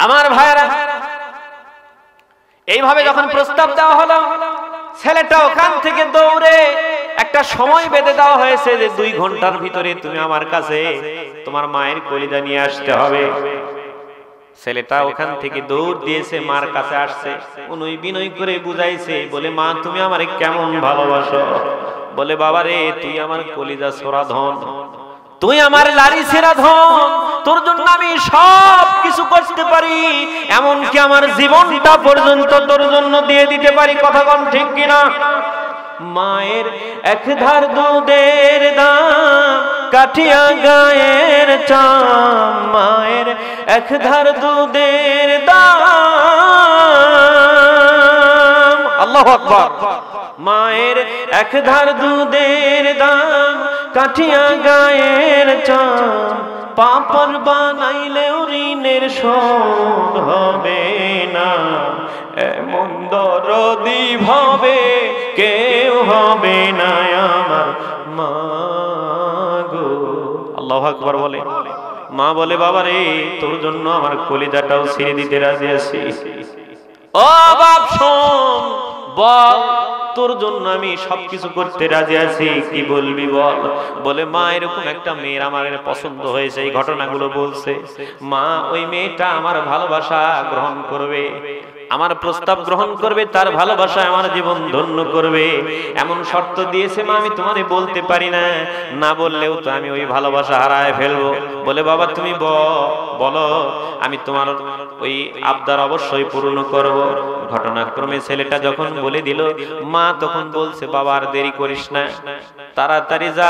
আমার ভাইরা, এইভাবে যখন প্রস্তাব দেওয়া হলো, ছেলেটা ওখান থেকে দৌড়ে একটা সময় বেঁধে দেওয়া হয়েছে যে 2 ঘন্টার ভিতরে তুমি আমার কাছে তোমার মায়ের কলিজা নিয়ে আসতে হবে। ছেলেটা ওখান থেকে দৌড় দিয়েছে, মার কাছে আসছে, উনি বিনয় করে বুঝাইছে, বলে মা তুমি আমারে কেমন ভালোবাসো। বলে বাবা রে, তুই আমার কলিজা ছোড়া ধন, তুই আমার লাড়ি ছেঁড়া ধন, তোর জন্য আমি সব কিছু করতে পারি, এমনকি আমার জীবনটা পর্যন্ত তোর জন্য দিয়ে দিতে পারি। কথা কোন ঠিক কিনা? মায়ের এক ধার দুধের দাম কাঠিয়া গায়ের চাম, মায়ের এক ধার দুধের দাম, আল্লাহু আকবার, মায়ের এক ধার দুধের দাম কাঠিয়া গায়ের চাম, পাপড় বানাইলেও ঋণের শোধ হবে না, এমন দরদি ভাবে কেউ হবে না আমার মা গো। আল্লাহু আকবার বলে। মা বলে বাবা রে, তোর জন্য আমার কলিজাটাও ছেড়ে দিতে রাজি আছি। ও বাপ শোন, বল তোর জন্য আমি সবকিছু করতে রাজি আছি, কি বলবি বল। বলে মা এরকম একটা মেয়ের আমার পছন্দ হয়েছে, এই ঘটনাগুলো বলছে। মা ওই মেয়েটা আমার ভালোবাসা গ্রহণ করবে, আমার প্রস্তাব গ্রহণ করবে, তার ভালোবাসায় আমার জীবন ধন্য করবে, এমন শর্ত দিয়েছে। মা আমি তোমারে বলতে পারি না, না বললেও তো আমি ওই ভালোবাসা হারায় ফেলবো। বলে বাবা তুমি বলো, আমি তোমার ওই আবদার অবশ্যই পূর্ণ করব। ঘটনাক্রমে ছেলেটা যখন বলে দিল, মা তখন বলছে বাবা আর দেরি করিস না, তাড়াতাড়ি যা,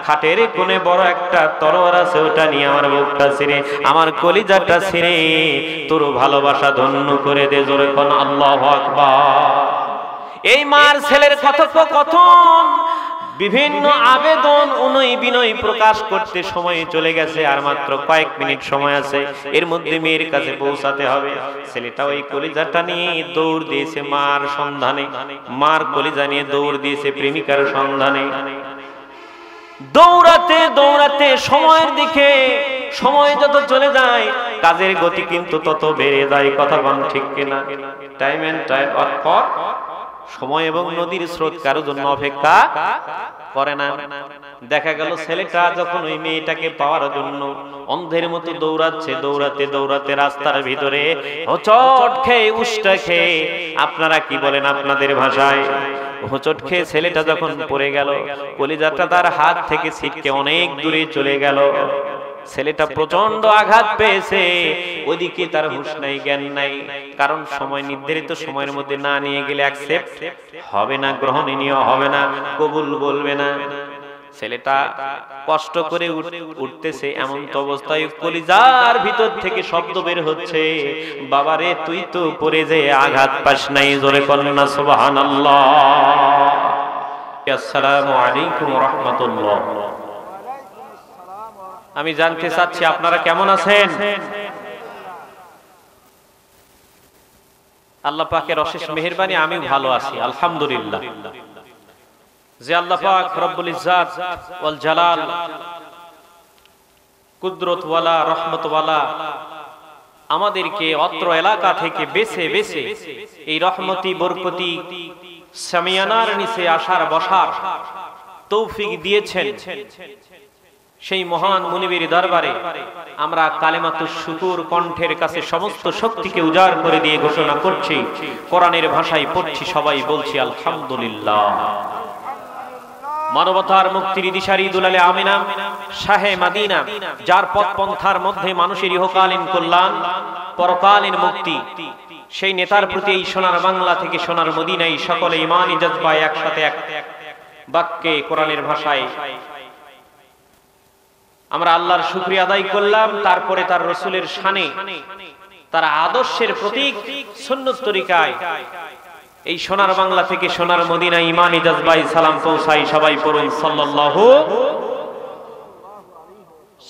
খাটের কোণে বড় একটা তরোয়ার আছে, ওটা নিয়ে আমার বুকটা ছিঁড়ে, আমার কলিজাটা ছিঁড়ে তোর ভালোবাসা ধন্য করে দে। জোরে কোন আল্লাহু আকবার। এই মার ছেলের কথোপকথন, বিভিন্ন আবেদন, উনয় বিনয় প্রকাশ করতে সময় চলে গেছে, আর মাত্র কয়েক মিনিট সময় আছে, এর মধ্যে মেয়ের কাছে পৌঁছাতে হবে। ছেলেটা ওই কলিজাটা নিয়ে দৌড় দিয়েছে মার সন্ধানে, মার কলিজা নিয়ে দৌড় দিয়েছে প্রেমিকার সন্ধানে। দৌড়াতে দৌড়াতে সময়ের দিকে, সময় যত চলে যায় কাজের গতি কিন্তু তত বেড়ে যায়। কথা বল ঠিক কিনা? টাইম এন্ড টাইম অর, সময় এবং নদীর স্রোত কারোর জন্য অপেক্ষা করে না। দেখা গেল ছেলেটা যখন ওই মেয়েটাকে পাওয়ার জন্য অন্ধের মতো দৌড়াচ্ছে, দৌড়াতে দৌড়াতে রাস্তার ভিতরে হোঁচট খেয়ে, উষ্টা খেয়ে, আপনারা কি বলেন আপনাদের ভাষায়, হোঁচট খেয়ে ছেলেটা যখন পড়ে গেল, কলিজাটা তার হাত থেকে ছিটকে অনেক দূরে চলে গেল। ছেলেটা প্রচন্ড আঘাত পেয়েছে, ওইদিকে তার হুঁশ নাই, জ্ঞান নাই, কারণ সময় নির্ধারিত সময়ের মধ্যে না নিয়ে গেলে অ্যাকসেপ্ট হবে না, গ্রহণীয় হবে না, কবুল বলবে না। ছেলেটা কষ্ট করে উঠতেছে, এমন তো অবস্থায় কলিজার ভিতর থেকে শব্দ বের হচ্ছে, বাবারে তুই তো পড়ে যে আঘাত পাস নাই। জোরে কন্যা সুবহানাল্লাহ। আসসালামু আলাইকুম ওয়া রাহমাতুল্লাহ। আমি জানতে চাচ্ছি আপনারা কেমন আছেন? আল্লাহ পাকের অশেষ মেহেরবানি আমি ভালো আছি আলহামদুলিল্লাহ। যে আল্লাহ পাক রব্বুল ইজ্জাত ওয়াল জালাল, কুদরত ওয়ালা, রহমত ওয়ালা, আমাদেরকে অত্র এলাকা থেকে বেছে বেছে এই রহমতি বরকতি সামিয়ানার নিচে আসার বসার তৌফিক দিয়েছেন, সেই মহান মুনিবের দরবারে আমরা কালেমাতুশ শুকুর কণ্ঠের কাছে সমস্ত শক্তিকে উজাড় করে দিয়ে ঘোষণা করছি, কোরআনের ভাষায় পড়ছি, সবাই বলছি আলহামদুলিল্লাহ। মানবতার মুক্তির দিশারি দুলালে আমিনা শাহে মাদিনা, যার পথ পন্থার মধ্যে মানুষের ইহকালীন কল্যাণ, পরকালীন মুক্তি, সেই নেতার প্রতি এই সোনার বাংলা থেকে সোনার মদিনায় সকলে ঈমানি জজবায় একসাথে এক বাক্যে কোরআনের ভাষায় আমরা আল্লাহর শুকরিয়া আদায় করলাম। তারপরে তার রাসূলের শানে, তার আদর্শের প্রতীক সুন্নাত তরিকায় এই সোনার বাংলা থেকে সোনার মদিনা ঈমানি জজবায় সালাম পৌঁছাই। সবাই পড়ুন সাল্লাল্লাহু।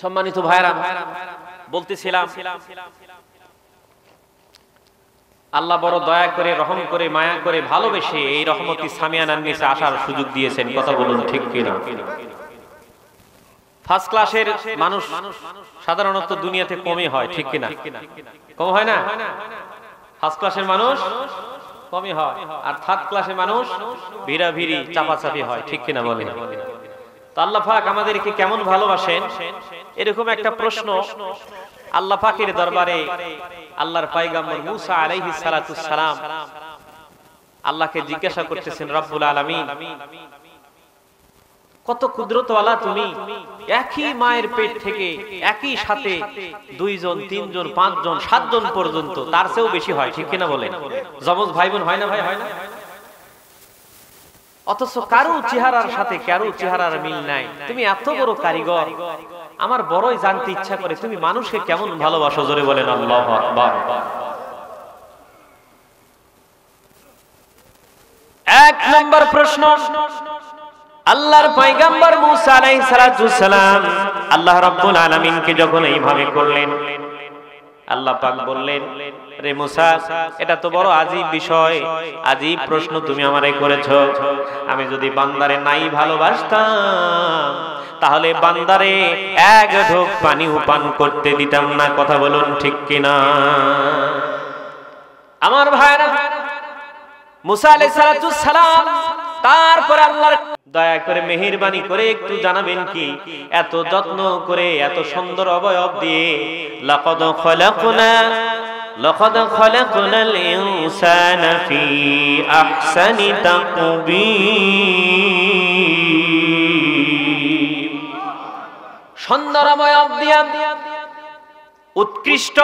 সম্মানিত ভাইরা, বলতেছিলাম আল্লাহ বড় দয়া করে, রহম করে, মায়া করে, ভালোবেসে এই রহমতি সামিয়ানার নিচে আসার সুযোগ দিয়েছেন। কথা বলুন ঠিক কিনা? ফার্স্ট ক্লাসের মানুষ সাধারণত দুনিয়াতে কমই হয়, ঠিক কিনা? কম হয় না? ফার্স্ট ক্লাসের মানুষ কমই হয়, আর থার্ড ক্লাসের মানুষ ভিড়াভিড়ি চাপাচাপি হয়, ঠিক কিনা বলেন? তো আল্লাহ পাক আমাদেরকে কেমন ভালোবাসেন, এরকম একটা প্রশ্ন আল্লাহ পাকের দরবারে আল্লাহর পয়গম্বর মুসা আলাইহিস সালাতু সালাম আল্লাহকে জিজ্ঞাসা করতেছেন, রব্বুল আলামিন কত কুদরতওয়ালা তুমি, একই মায়ের পেট থেকে একই সাথে 2 জন 3 জন 5 জন 7 জন পর্যন্ত, তার চেয়েও বেশি হয়, ঠিক কিনা বলেন? যমজ ভাই বোন হয় না ভাই, হয় না? অথচ কারো চেহারার সাথে কারো চেহারার মিল নাই। তুমি এত বড় কারিগর, আমার বড়ই জানতে ইচ্ছা করে তুমি মানুষকে কেমন ভালোবাসো, জোরে বলেন আল্লাহু আকবার। এক নম্বর প্রশ্ন, আল্লাহর পয়গম্বর মুসা আলাইহিস সালাতু সালাম আল্লাহ রাব্বুল আলামিনকে যখন এইভাবে করলেন, আল্লাহ পাক বললেন, রে মুসা, এটা তো বড় আজীব বিষয়, আজীব প্রশ্ন তুমি আমারে করেছো। আমি যদি বান্দারে নাই ভালোবাসতাম তাহলে বান্দারে এক ঢোক পানি পান করতে দিতাম না। কথা বলুন ঠিক কিনা? আমার ভাইরা, মুসা আলাইহিস সালাতু সালাম তারপর আল্লাহর দয়া করে মেহেরবানি করে একটু জানাবেন কি, এত যত্ন করে এত সুন্দর অবয়ব দিয়ে লাকাদ খলাকনাল ইনসানা ফি আহসানি তাকবীর, সুন্দর অবয়ব দিয়া উৎকৃষ্ট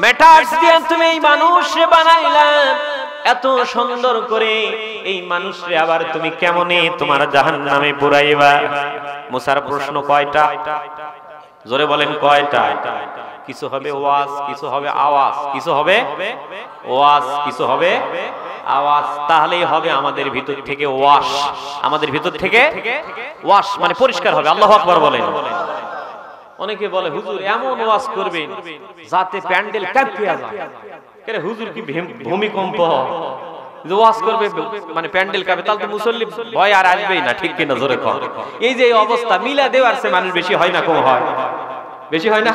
ম্যাটার্স দিয়ে তুমি এই মানুষকে বানাইলা, এত সুন্দর করে এই মানুষরে আবার তুমি কেমনে তোমার জাহান্নামে পুরাইবা? মুসার প্রশ্ন কয়টা? জোরে বলেন কয়টা? কিছু হবে ওয়াজ, কিছু হবে আওয়াজ, কিছু হবে ওয়াজ, কিছু হবে আওয়াজ। তাহলেই হবে আমাদের ভিতর থেকে ওয়াশ, আমাদের ভিতর থেকে ওয়াশ মানে পরিষ্কার হবে। আল্লাহু আকবার বলেন। অনেকে বলে হুজুর এমন ওয়াজ করবেন যাতে প্যান্ডেল কাঁপিয়া যায়। কেন হুজুর কি ভূমিকম্প যে ওয়াজ করবে মানে প্যান্ডেল কাঁপে, তাহলে তো মুসল্লি ভয় আর আসবেই না, ঠিক কিনা? জোরে কর। এই যে এই অবস্থা, মিলা দেওয়ার চেয়ে মানুষ বেশি হয় না কম হয়? বেশি হয় না?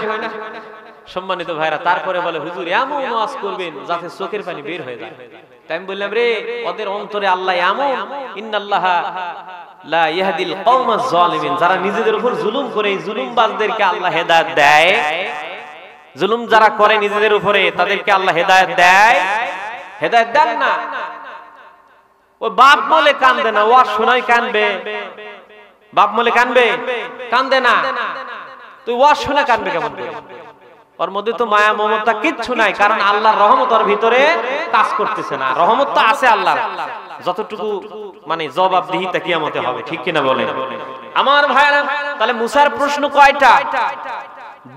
সম্মানিত ভাইরা, তারপরে বলে হুজুর এমন ওয়াজ করবেন যাতে চোখের পানি বের হয়ে যায়। তাই আমি বললাম, রে ওদের অন্তরে আল্লাহ এমন, ইন্নাল্লাহা লা ইয়াহদিল কওমাজ জালিমিন, যারা নিজেদের উপর জুলুম করে এই জুলুমবাজদেরকে আল্লাহ হেদায়েত দেয়। জুলুম যারা করে নিজেদের উপরে তাদেরকে আল্লাহ হেদায়েত দেয়, হেদায়েত দেন না। ওই বাপ বলে কান্দে না, ওয়াজ শোনাই কানবে। বাপ বলে কানবে, কান্দে না। তুই ওয়াজ শুনে কানবে কেমন করে? ওর মধ্যে তো মায়া মমতা কিচ্ছু নাই, কারণ আল্লাহর রহমত ওর ভিতরে কাজ করতেছে না। রহমত তো আছে আল্লাহর, যতটুকু মানে জবাবদিহিতা কিয়ামতে হবে, ঠিক কিনা বলেন? আমার ভাইরা, তাহলে মুসার প্রশ্ন কয়টা?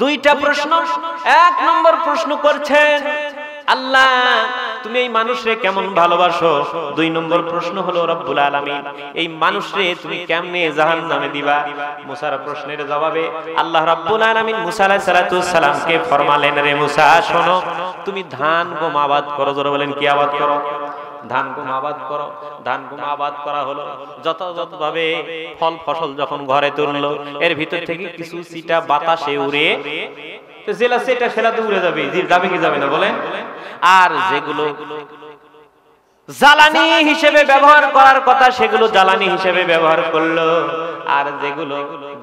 2টা প্রশ্ন। এক নম্বর প্রশ্ন করছেন, আল্লাহ তুমি এই মানুষরে কেমন ভালোবাসো। 2 নম্বর প্রশ্ন হলো, রব্বুল আলামিন এই মানুষরে তুমি কেমনে জাহান্নামে দিবা। মুসার প্রশ্নের জবাবে আল্লাহ রব্বুল আলামিন মুসা আলাইহিস সালাতু সালামকে ফরমালেন, রে মুসা শোনো, তুমি ধান গম আবাদ করো। জোরে বলেন কি আবাদ করো? ধান গম আবাদ করো। ধান গম আবাদ করা হলো, যথাযথভাবে ফল ফসল যখন ঘরে তুললো, এর ভিতর থেকে কিছু ছিটা বাতাসে উড়ে, তো জেলা সেটা ফেলাতে উড়ে যাবে, যাবে কি যাবে না বলেন? আর যেগুলো জ্বালানি হিসেবে ব্যবহার করার কথা সেগুলো জ্বালানি হিসেবে ব্যবহার করলো, আর যেগুলো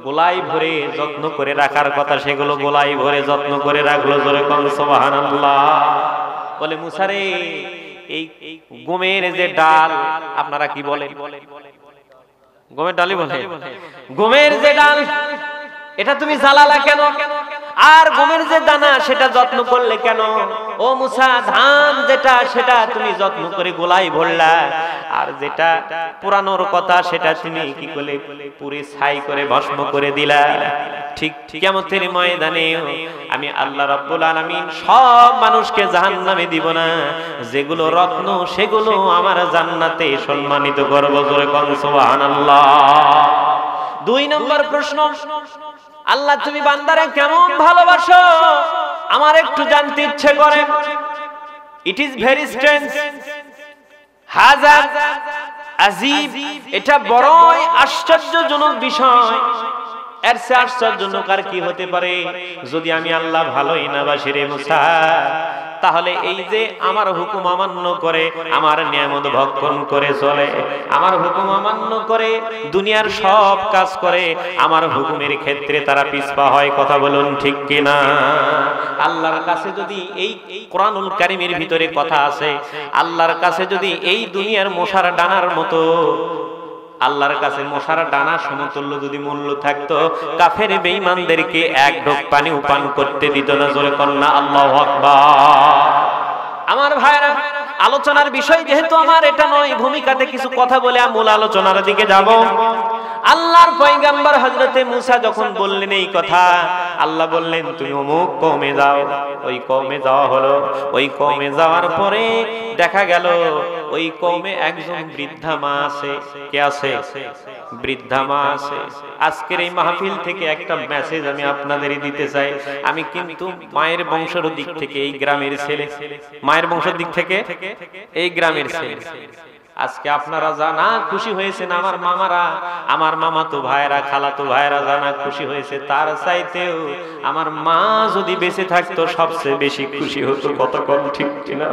গোলাই ভরে যত্ন করে রাখার কথা সেগুলো গোলাই ভরে যত্ন করে রাখলো। জোরে কোন সুবহানাল্লাহ। বলে মুসা রে, এই গমের যে ডাল আপনারা কি বলেন? গমের ডালই বলে। গমের যে ডাল এটা তুমি জ্বালালা কেন? আর গমের যে দানা সেটা যত্ন করলে কেন? ও মুসা, ধান যেটা সেটা তুমি যত্ন করে গোলাই ভরলা, আর যেটা পুরানোর কথা সেটা তুমি কি করলে? পুরি ছাই করে ভস্ম করে দিলা। ঠিক কিয়ামতের ময়দানে আমি আল্লাহ রাব্বুল আলামিন সব মানুষকে জাহান্নামে দিব না, যেগুলো রত্ন সেগুলো আমার জান্নাতে সম্মানিত করব। জোরে কোন সুবহানাল্লাহ। 2 নম্বর প্রশ্ন, আল্লাহ তুমি বান্দারে কেমন ভালোবাসো আমার একটু জানতে ইচ্ছে করে। ইট ইজ ভেরি স্ট্রেঞ্জ, হাজার আজীব, এটা বড়ই আশ্চর্যজনক বিষয়। এর চেয়ে আশ্চর্যজনক আর কি হতে পারে? যদি আমি আল্লাহ ভালোই না বাসি রে মুসা, তাহলে এই যে আমার হুকুম অমান্য করে, আমার নিয়ামত ভক্ষণ করে চলে, আমার হুকুম অমান্য করে দুনিয়ার সব কাজ করে, আমার হুকুমের ক্ষেত্রে তারা পিছপা হয়, কথা বলুন ঠিক কিনা? আল্লাহর কাছে যদি এই কোরআনুল কারীমের ভিতরে কথা আছে, আল্লাহর কাছে যদি এই দুনিয়ার মশার ডানার মতো, আল্লাহর কাছে মশার ডানা সমতুল্য যদি মূল্য থাকতো, কাফের বেঈমানদেরকে এক ঢোক পানি পান করতে দিত না। জোরে কন্না আল্লাহু আকবার। আমার ভাইরা, আলোচনার বিষয় যেহেতু আমার এটা নয়, ভূমিকাতে কিছু কথা বলে মূল আলোচনার দিকে যাব। আল্লাহর পয়গম্বর হযরতে মুসা যখন বললেন এই কথা, আল্লাহ বললেন তুমি অমুক কওমে যাও। ওই কওমে যাওয়া হলো। ওই কওমে যাওয়ার পরে দেখা গেল ওই কওমে একজন বৃদ্ধা মা আছে। কে আছে? বৃদ্ধা মা আছে। আজকের এই মাহফিল থেকে একটা মেসেজ আমি আপনাদের দিতে চাই। আমি কিন্তু মায়ের বংশের দিক থেকে এই গ্রামের ছেলে, মায়ের বংশের দিক থেকে এই গ্রামের ছেলে। আজকে আপনারা জানা খুশি হয়েছেন, আমার মামারা, আমার মামাতো ভাইরা, খালাতো ভাইরা জানা খুশি হয়েছে। তার চাইতেও আমার মা যদি বেঁচে থাকতো সবচেয়ে বেশি খুশি হতো। কতক্ষণ ঠিক কিনা?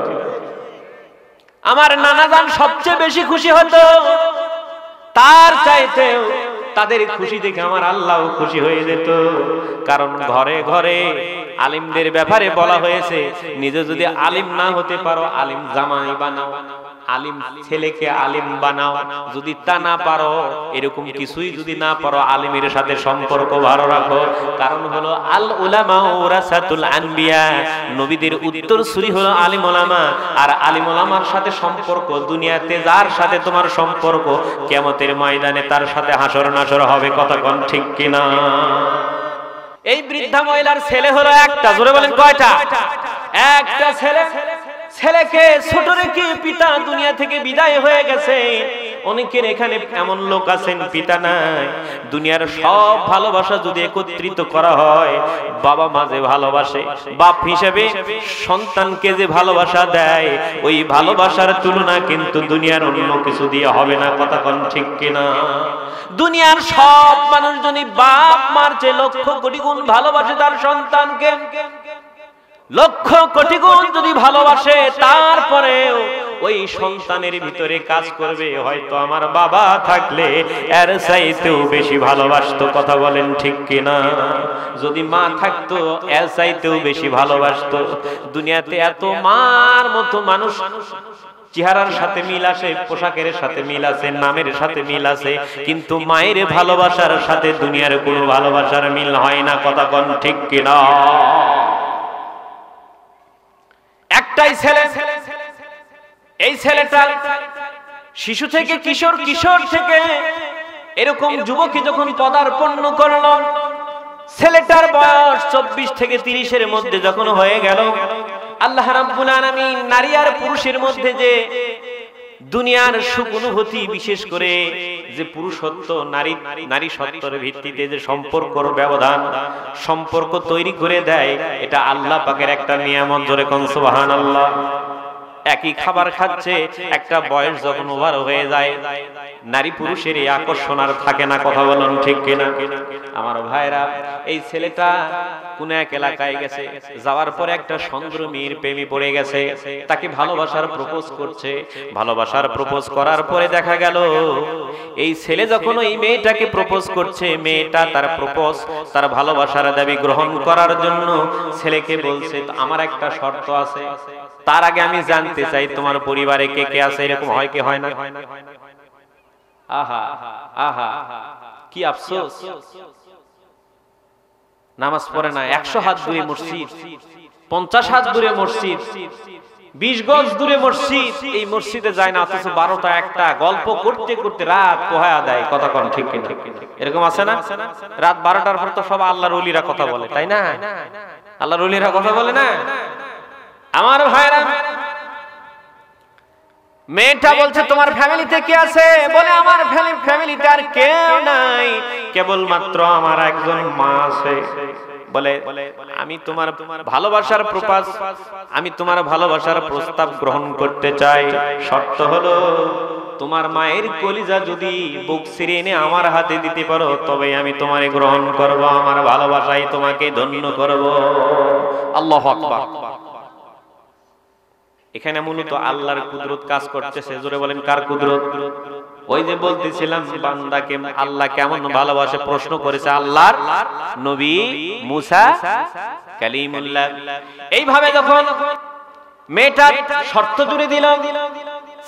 আমার নানা জান সবচেয়ে বেশি খুশি হতো। তার চাইতেও তাদের খুশি দেখে আমার আল্লাহও খুশি হয়ে যেত। কারণ ঘরে ঘরে আলিমদের ব্যাপারে বলা হয়েছে, নিজে যদি আলিম না হতে পারো আলিম জামাই বানাও, আলিম ছেলেকে আলিম বানাও। যদি তা না পারো, এরকম কিছুই যদি না পারো, আলিমের সাথে সম্পর্ক ভালো রাখো। কারণ হলো আল উলামা ওয়ারাসাতুল আনবিয়া, নবীদের উত্তরসূরি হলো আলিম ওলামা। আর আলিম ওলামার সাথে সম্পর্ক, দুনিয়াতে যার সাথে তোমার সম্পর্ক, কিয়ামতের ময়দানে তার সাথে হাসর নাসর হবে। কতক্ষণ ঠিক কিনা? এই বৃদ্ধা মহিলার ছেলে হলো একটা। জোরে বলেন কয়টা? একটা ছেলে। ছেলেকে ছোট রেখে পিতা দুনিয়া থেকে বিদায় হয়ে গেছে। অনেকের এখানে এমন লোক আছেন পিতা নাই। দুনিয়ার সব ভালোবাসা যদি একত্রিত করা হয়, বাবা মা যে ভালোবাসে, বাপ হিসেবে সন্তানকে যে ভালোবাসা দেয়, ওই ভালোবাসার তুলনা কিন্তু দুনিয়ার অন্য কিছু দিয়ে হবে না। কতক্ষণ ঠিক কিনা? দুনিয়ার সব মানুষ যদি বাপ মার চেয়ে লক্ষ কোটি গুণ ভালোবাসে তার সন্তানকে, লক্ষ কোটি গুণ যদি ভালোবাসে, তারপরেও ওই সন্তানের ভিতরে কাজ করবে হয়তো আমার বাবা থাকলে এর চাইতেও বেশি ভালোবাসতো। কথা বলেন ঠিক কিনা? যদি মা থাকতো এর চাইতেও বেশি ভালোবাসতো। দুনিয়াতে এত মার মতো মানুষ, চেহারার সাথে মিল আছে, পোশাকের সাথে মিল আছে, নামের সাথে মিল আছে, কিন্তু মায়ের ভালোবাসার সাথে দুনিয়ার কোনো ভালোবাসার মিল হয় না। কতক্ষণ ঠিক কিনা? একটাই ছেলে। এই ছেলেটা শিশু থেকে কিশোর, কিশোর থেকে এরকম যুবকী যখন পদার্পণ করল, ছেলেটার বয়স 24 থেকে 30-এর মধ্যে যখন হয়ে গেল, আল্লাহ রাব্বুল আলামিন নারী আর পুরুষের মধ্যে যে দুনিয়ার সুখ অনুভূতি, বিশেষ করে যে পুরুষত্ব নারী সত্ত্বের ভিত্তিতে যে সম্পর্কর ব্যবধান, সম্পর্ক তৈরি করে দেয়, এটা আল্লাহ পাকের একটা নিয়ামত। জোরে কোন সুবহানাল্লাহ। একই খাবার খাচ্ছে, একটা বয়স যখন ওভার হয়ে যায়, নারী পুরুষের এই আকর্ষণ আর থাকে না। কথা বলুন ঠিক কিনা? আমার ভাইরা, এই ছেলেটা কোন এক এলাকায় গেছে, যাওয়ার পরে একটা সুন্দর মেয়ের প্রেমে পড়ে গেছে, তাকে ভালোবাসার প্রপোজ করছে। ভালোবাসার প্রপোজ করার পরে দেখা গেল এই ছেলে যখন ওই মেয়েটাকে প্রপোজ করছে, মেয়েটা তার প্রপোজ, তার ভালোবাসার দাবি গ্রহণ করার জন্য ছেলেকে বলছে, আমার একটা শর্ত আছে। তার আগে আমি জানতে চাই তোমার পরিবারে কে কে আছে? এরকম হয় কি হয় না? আহা আহা, কি আফসোস! নামাজ পড়ে না, 100 হাত দূরে মসজিদ, 50 হাত দূরে মসজিদ, 20 গজ দূরে মসজিদ, এই মসজিদে যায় না, অথচ 12টা 1টা গল্প করতে করতে রাত পোহায়া দেয়। কতক্ষণ ঠিক কিনা? এরকম আছে না? রাত 12টার পর তো সব আল্লাহর ওলিরা কথা বলে, তাই না? আল্লাহর ওলিরা কথা বলে না? আমার ভাইরা, মেয়েটা বলছে তোমার ফ্যামিলিতে কে আছে? বলে আমার ফ্যামিলিতে আর কেউ নাই, কেবলমাত্র আমার একজন মা আছে। বলে আমি তোমার ভালোবাসার প্রপোজ, আমি তোমার ভালোবাসার প্রস্তাব গ্রহণ করতে চাই। শর্ত হলো তোমার মায়ের কলিজা যদি বুক ছিঁড়ে এনে আমার হাতে দিতে পারো তবে আমি তোমারে গ্রহণ করব, আমার ভালোবাসায় তোমাকে ধন্য করব। আল্লাহু আকবার। এখানে মূলত আল্লাহর কুদরত কাজ করতেছে। জোরে বলেন কার কুদরত? ওই যে বলতেছিলাম বান্দাকে আল্লাহ কেমন ভালোবাসে প্রশ্ন করেছে আল্লাহর নবী মুসা কালিমুল্লাহ। এইভাবে যখন মেয়েটার শর্ত জুড়ে দিল,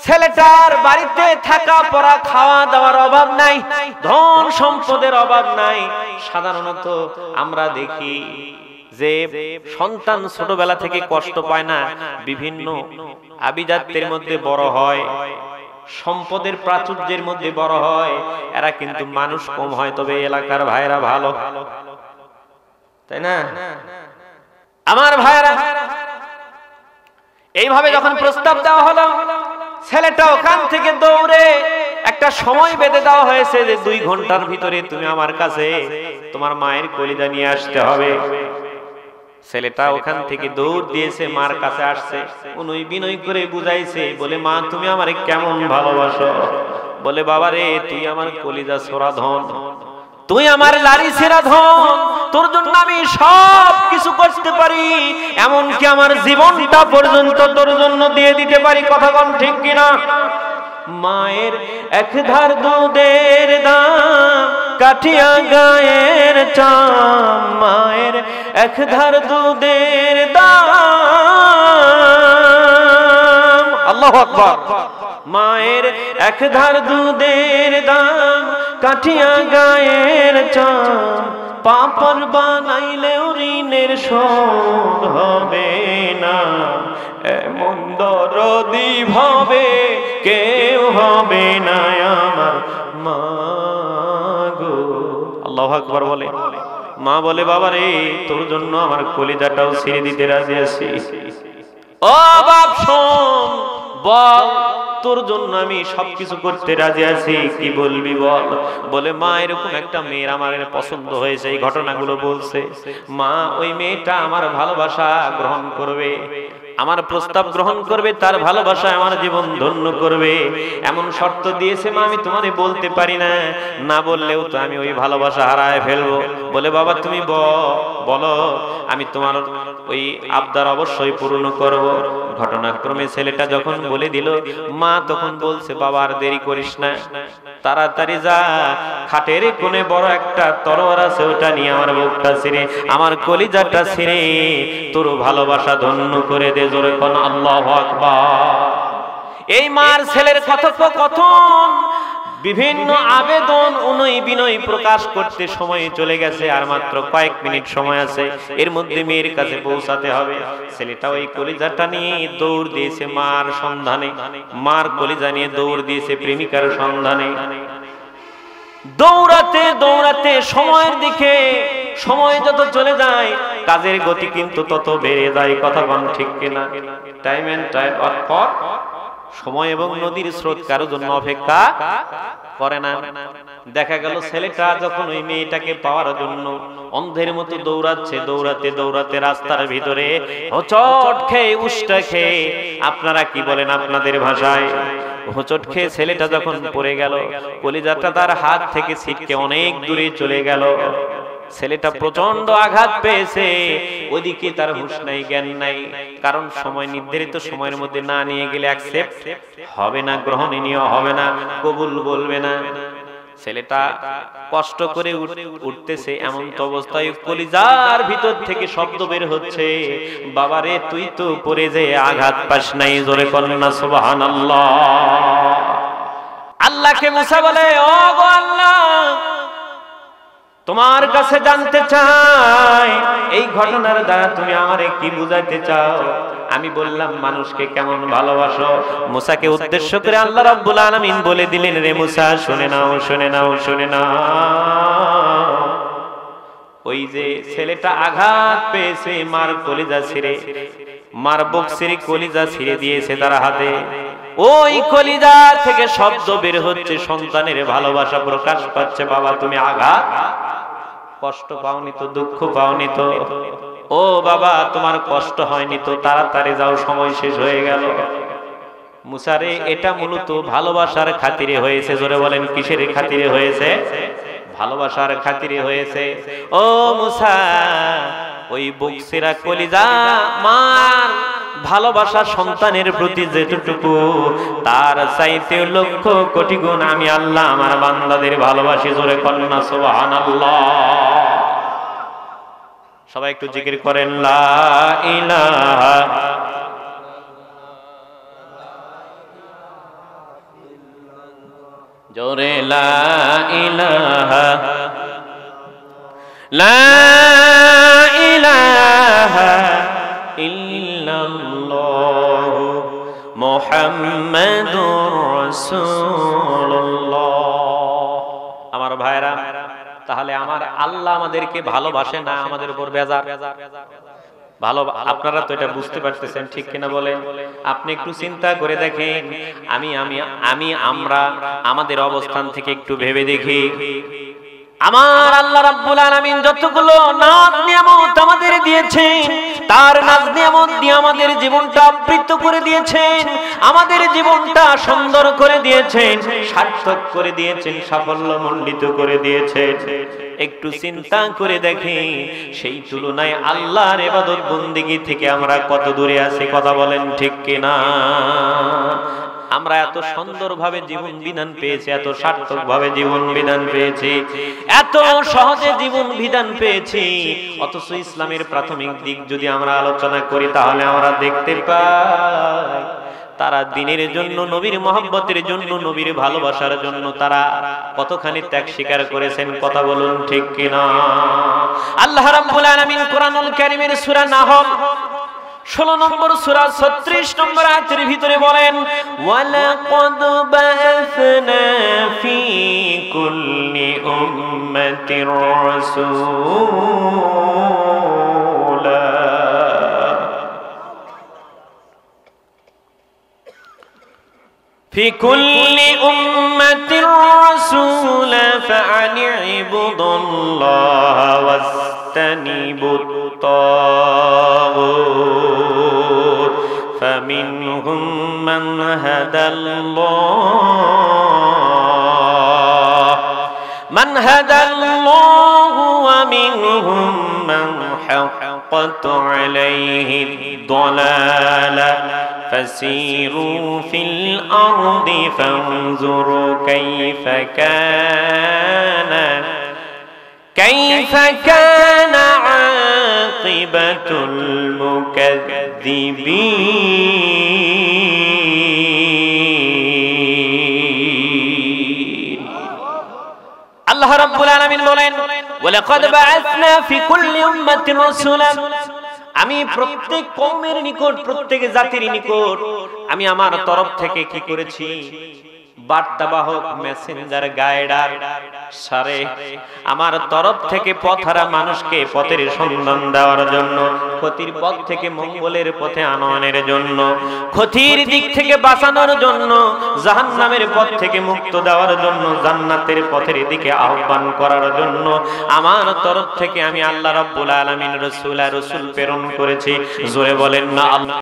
ছেলেটার বাড়িতে থাকা পড়া খাওয়া দাওয়ার অভাব নাই, ধন সম্পদের অভাব নাই। সাধারণত আমরা দেখি যে সন্তান ছোটবেলা থেকে কষ্ট পায় না, বিভিন্ন আভিজাত্যের মধ্যে বড় হয়, সম্পদের প্রাচুর্যের মধ্যে বড় হয়, এরা কিন্তু মানুষ কম হয়, তবে এলাকার ভাইরা ভালো, তাই না আমার ভাইরা? এইভাবে যখন প্রস্তাব দেওয়া হলো, ছেলেটা ওখান থেকে দৌড়ে একটা সময় বেঁধে দেওয়া হয়েছে যে 2 ঘন্টার ভিতরে তুমি আমার কাছে তোমার মায়ের কলিজা নিয়ে আসতে হবে। ছেলেটা ওখান থেকে দৌড় দিয়েছে, মার কাছে আসছে, উনি বিনয় করে বুঝাইছে, বলে মা তুমি আমারে কেমন ভালোবাসো? বলে বাবা রে, তুই আমার কলিজা ছোড়া ধন, তুই আমার লারি ছেঁড়া ধন, তোর জন্য আমি সব কিছু করতে পারি, এমনকি আমার জীবনটা পর্যন্ত তোর জন্য দিয়ে দিতে পারি। কথা কোন ঠিক কিনা? মায়ের এক ধার দুধের দাম কাঠিয়া গায়ের চাম, মায়ের এক ধার দুধের দাম, আল্লাহু আকবার। মায়ের এক ধার দুধের দাম কাঠিয়া গায়ের চাম, পাপড় বানাইলেও ঋণের শোধ হবে না, এমন দরদি ভাবে কেউ হবে না আমার মা গো। আল্লাহু আকবার বলে। মা বলে বাবা রে, তোর জন্য আমার কলিজাটাও ছেড়ে দিতে রাজি আছি। ও বাপ শোন, বল তোর জন্য আমি সবকিছু করতে রাজি আছি, কি বলবি বল? বলে মা এরকম একটা মেয়ের আমার পছন্দ হয়েছে, এই ঘটনাগুলো বলছে। মা ওই মেয়েটা আমার ভালোবাসা গ্রহণ করবে, আমার প্রস্তাব গ্রহণ করবে, তার ভালোবাসায় আমার জীবন ধন্য করবে, এমন শর্ত দিয়েছে। মা আমি তোমারে বলতে পারি না, না বললেও তো আমি ওই ভালোবাসা হারায় ফেলবো। বলে বাবা তুমি বলো, আমি তোমার ওই আবদার অবশ্যই পূর্ণ করব। ঘটনাক্রমে ছেলেটা যখন বলে দিল, মা তখন বলছে বাবা আর দেরি করিস না, তাড়াতাড়ি যা, খাটের কোণে বড় একটা তরোয়ার আছে, ওটা নিয়ে আমার বুকটা ছিঁড়ে, আমার কলিজাটা ছিঁড়ে তোর ভালোবাসা ধন্য করে দে। জোরে কোন আল্লাহু আকবার। এই মার ছেলের কথোপকথন, বিভিন্ন আবেদন উনই বিনয় প্রকাশ করতে সময় চলে গেছে, আর মাত্র কয়েক মিনিট সময় আছে, এর মধ্যে মেয়ের কাছে পৌঁছাতে হবে। ছেলেটা ওই কলিজাটা নিয়ে দৌড় দিয়েছে মার সন্ধানে, মার কলিজা নিয়ে দৌড় দিয়েছে প্রেমিকার সন্ধানে। দৌড়াতে দৌড়াতে সময়ের দিকে, সময় যত চলে যায় কাজের গতি কিন্তু তত বেড়ে যায়। কথা বল ঠিক কিনা? টাইম এন্ড টাইম অফ, সময় এবং নদীর স্রোত কারো জন্য অপেক্ষা করে না। দেখা গেল ছেলেটা যখন ওই মেয়েটাকে পাওয়ার জন্য অন্ধের মতো দৌড়াচ্ছে, দৌড়াতে দৌড়াতে রাস্তার ভিতরে হোঁচট খেয়ে, উষ্টা খেয়ে, আপনারা কি বলেন আপনাদের ভাষায়, হোঁচট খেয়ে ছেলেটা যখন পড়ে গেল, কলিজাটা তার হাত থেকে ছিটকে অনেক দূরে চলে গেল। ছেলেটা প্রচন্ড আঘাত পেয়েছে, ওদিকে তার হুঁশ নাই, জ্ঞান নাই, কারণ সময় নির্ধারিত সময়ের মধ্যে না নিয়ে গেলে অ্যাকসেপ্ট হবে না, গ্রহণীয় হবে না, কবুল বলবে না। ছেলেটা কষ্ট করে উঠতেছে, এমন তো অবস্থায় কলিজার ভিতর থেকে শব্দ বের হচ্ছে, বাবারে তুই তো পড়ে যে আঘাত পাস নাই। জোরে বলেন না সুবহানাল্লাহ। আল্লাহকে মুসা বলে, ও গো আল্লাহ, তোমার কাছে জানতে চাই এই ঘটনার দ্বারা তুমি আমারে কি বুঝাইতে চাও? আমি বললাম মানুষকে কেমন ভালোবাসো। মুসাকে উদ্দেশ্য করে আল্লাহ রাব্বুল আলামিন বলে দিলেন, রে মুসা শুনে নাও, শুনে নাও, শুনে নাও। ওই যে ছেলেটা আঘাত পেয়েছে, মার কলিজা ছিঁড়ে, মার বুক ছিঁড়ে কলিজা ছিঁড়ে দিয়েছে তার হাতে, ওই কলিজা থেকে শব্দ বের হচ্ছে, সন্তানের ভালোবাসা প্রকাশ পাচ্ছে। বাবা তুমি আঘাত, কষ্ট পাওনি তো, দুঃখ পাওনি তো? ও বাবা তোমার কষ্ট হয়নি তো? তাড়াতাড়ি যাও, সময় শেষ হয়ে গেল। মুসারে এটা মূলত ভালোবাসার খাতিরে হয়েছে। জোরে বলেন কিসের খাতিরে হয়েছে? ভালোবাসার খাতিরে হয়েছে। ও মুসা, ওই বুকসিরা কলিজা মার ভালোবাসা সন্তানের প্রতি যেটুকু, তার চাইতে লক্ষ কোটি গুণ আমি আল্লাহ আমার বান্দাদের ভালোবাসি। জোরে কন্যা সুবহানাল্লাহ। সবাই একটু জিকির করেন লা ইলাহা জোরে লা ইলাহা লা ইলাহা ইল্লাল্লাহ মুহাম্মাদুর রাসূলুল্লাহ। আমার ভাইরা, তাহলে আমার আল্লাহ আমাদেরকে ভালোবাসে না, আমাদের উপর বেজার ভালো। আপনারা তো এটা বুঝতে পারতেছেন, ঠিক কিনা বলেন? আপনি একটু চিন্তা করে দেখেন, আমরা আমাদের অবস্থান থেকে একটু ভেবে দেখি। আমার আল্লাহ রাব্বুল আলামিন যতগুলো নাজ নিয়ামত আমাদের দিয়েছেন, তার নাজ নিয়ামত দিয়ে আমাদের জীবনটা আবৃত করে দিয়েছেন, আমাদের জীবনটা সুন্দর করে দিয়েছেন, সার্থক করে দিয়েছেন, সাফল্যমণ্ডিত করে দিয়েছেন। একটু চিন্তা করে দেখি, সেই তুলনায় আল্লাহর ইবাদত বন্দেগী থেকে আমরা কত দূরে আছি? কথা বলেন ঠিক কিনা? আমরা এত সুন্দরভাবে জীবন বিধান পেয়েছি, এত সার্থক ভাবে জীবন বিধান পেয়েছি, এত সহজে জীবন বিধান পেয়েছি, অথচ ইসলামের প্রাথমিক দিক যদি আমরা আলোচনা করি তাহলে আমরা দেখতে পাই তারা দ্বীনের জন্য, নবীর মহব্বতের জন্য, নবীর ভালোবাসার জন্য তারা কতখানি ত্যাগ স্বীকার করেছেন। কথা বলুন ঠিক কিনা? আল্লাহ রাব্বুল আলামিন কোরআনুল কারীমের সূরা নাহল 16 নম্বর সূরা 36 নম্বর আয়াতের ভিতরে বলেন, ওয়ালাকাদ বাআসনা ফি কুল্লি উম্মাতির রাসূলা ফি কুল্লি উম্মাতির রাসূলা ফাআনি'বুদুল্লাহা ওয়াস্তানিবুত তাগুত ফামিনহুম মান হাদাল্লাহু ওয়া মিনহুম মান হাক্কাত আলাইহি ad-dalaলা ফাসিরু ফিল আরদি ফানজুরু কাইফা কানা আকিবাতুল মুকাজ্জিবিন। আল্লাহ রাব্বুল আলামিন বলেন, ওয়ালাকাদ বাআসনা ফি কুল্লি উম্মাতিন রাসূলা, আমি প্রত্যেক কওমের নিকট, প্রত্যেক জাতির নিকট আমি আমার তরফ থেকে কি করেছি? বার্তাবাহক, মেসেঞ্জার, গাইডার, সারে আমার তরফ থেকে পথহারা মানুষকে পথের সন্ধান দেওয়ার জন্য, ক্ষতির পথ থেকে মঙ্গলের পথে আনয়নের জন্য, ক্ষতির দিক থেকে বাঁচানোর জন্য, জাহান্নামের পথ থেকে মুক্ত দেওয়ার জন্য, জান্নাতের পথের দিকে আহ্বান করার জন্য আমার তরফ থেকে আমি আল্লাহ রাব্বুল আলামিন রাসূল প্রেরণ করেছি। জোরে বলেন না আল্লাহ।